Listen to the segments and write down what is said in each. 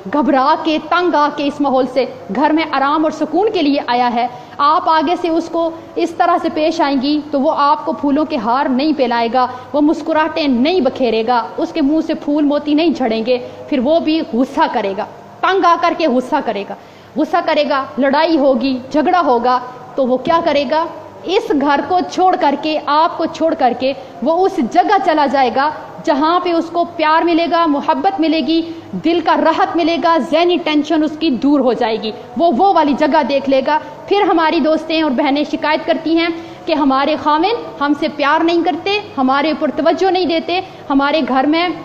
घबरा के तंग आके इस माहौल से घर में आराम और सुकून के लिए आया है, आप आगे से उसको इस तरह से पेश आएंगी तो वो आपको फूलों के हार नहीं पहनाएगा, वो मुस्कुराहटें नहीं बखेरेगा, उसके मुंह से फूल मोती नहीं झड़ेंगे, फिर वो भी गुस्सा करेगा, तंग आकर के गुस्सा करेगा, लड़ाई होगी, झगड़ा होगा, तो वो क्या करेगा, इस घर को छोड़ करके, आपको छोड़ करके वो उस जगह चला जाएगा जहाँ पे उसको प्यार मिलेगा, मोहब्बत मिलेगी, दिल का राहत मिलेगा, ज़हनी टेंशन उसकी दूर हो जाएगी, वो वाली जगह देख लेगा। फिर हमारी दोस्तें और बहनें शिकायत करती हैं कि हमारे खामिन हमसे प्यार नहीं करते, हमारे ऊपर तवज्जो नहीं देते, हमारे घर में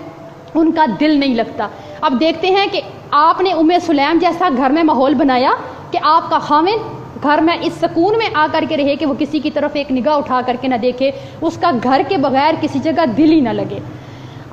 उनका दिल नहीं लगता। अब देखते हैं कि आपने उम्मे सुलैम जैसा घर में माहौल बनाया कि आपका खामिन घर में इस सुकून में आकर के रहे कि वो किसी की तरफ एक निगाह उठा करके ना देखे, उसका घर के बगैर किसी जगह दिल ही ना लगे।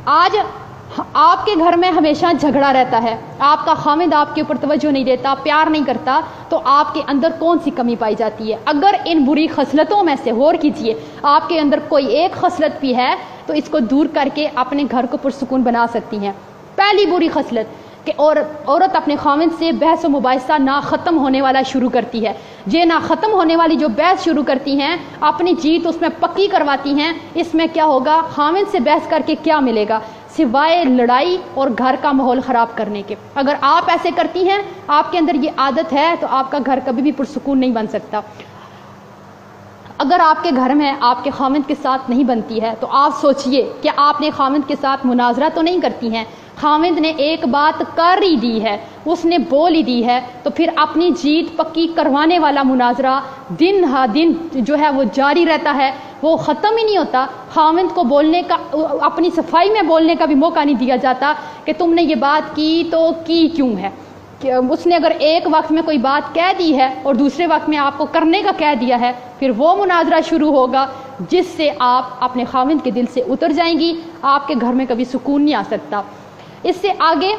आज आपके घर में हमेशा झगड़ा रहता है, आपका खामिद आपके ऊपर तवज्जो नहीं देता, प्यार नहीं करता, तो आपके अंदर कौन सी कमी पाई जाती है? अगर इन बुरी खसलतों में से गौर कीजिए, आपके अंदर कोई एक खसलत भी है तो इसको दूर करके अपने घर को पुरसुकून बना सकती हैं। पहली बुरी खसलत कि औरत अपने खामिद से बहस व मुबाहिसा ना ख़त्म होने वाला शुरू करती है। ये ना ख़त्म होने वाली जो बहस शुरू करती हैं, अपनी जीत उसमें पक्की करवाती हैं। इसमें क्या होगा, खामिद से बहस करके क्या मिलेगा सिवाय लड़ाई और घर का माहौल ख़राब करने के। अगर आप ऐसे करती हैं, आपके अंदर ये आदत है, तो आपका घर कभी भी पुरसुकून नहीं बन सकता। अगर आपके घर में आपके खामिद के साथ नहीं बनती है तो आप सोचिए कि आपने खामिद के साथ मुनाजरा तो नहीं करती हैं। खामिद ने एक बात कर ही दी है, उसने बोल ही दी है, तो फिर अपनी जीत पक्की करवाने वाला मुनाजरा दिन हा दिन जो है वो जारी रहता है, वो ख़त्म ही नहीं होता। खामिद को बोलने का, अपनी सफाई में बोलने का भी मौका नहीं दिया जाता कि तुमने ये बात की तो की क्यों है। कि उसने अगर एक वक्त में कोई बात कह दी है और दूसरे वक्त में आपको करने का कह दिया है, फिर वो मुनाजरा शुरू होगा जिससे आप अपने खामिद के दिल से उतर जाएंगी, आपके घर में कभी सुकून नहीं आ सकता। इससे आगे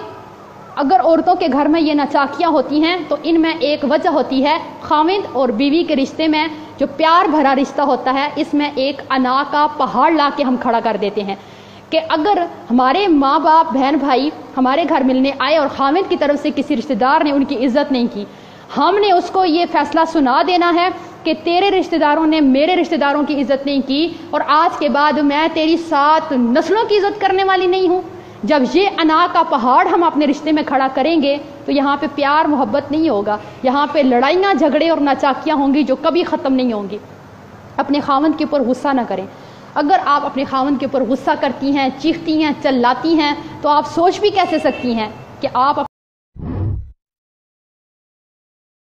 अगर औरतों के घर में ये नाचाकियाँ होती हैं तो इनमें एक वजह होती है, खामिद और बीवी के रिश्ते में जो प्यार भरा रिश्ता होता है, इसमें एक अना का पहाड़ ला के हम खड़ा कर देते हैं कि अगर हमारे माँ बाप बहन भाई हमारे घर मिलने आए और खामिद की तरफ से किसी रिश्तेदार ने उनकी इज्जत नहीं की, हमने उसको ये फैसला सुना देना है कि तेरे रिश्तेदारों ने मेरे रिश्तेदारों की इज्जत नहीं की और आज के बाद मैं तेरी 7 नस्लों की इज्जत करने वाली नहीं हूँ। जब ये अना का पहाड़ हम अपने रिश्ते में खड़ा करेंगे तो यहाँ पे प्यार मोहब्बत नहीं होगा, यहाँ पे लड़ाइयाँ झगड़े और नाचाकियाँ होंगी जो कभी ख़त्म नहीं होंगी। अपने खामन के ऊपर गुस्सा ना करें। अगर आप अपने खामन के ऊपर गुस्सा करती हैं, चीखती हैं, चिल्लाती हैं, तो आप सोच भी कैसे सकती हैं कि आप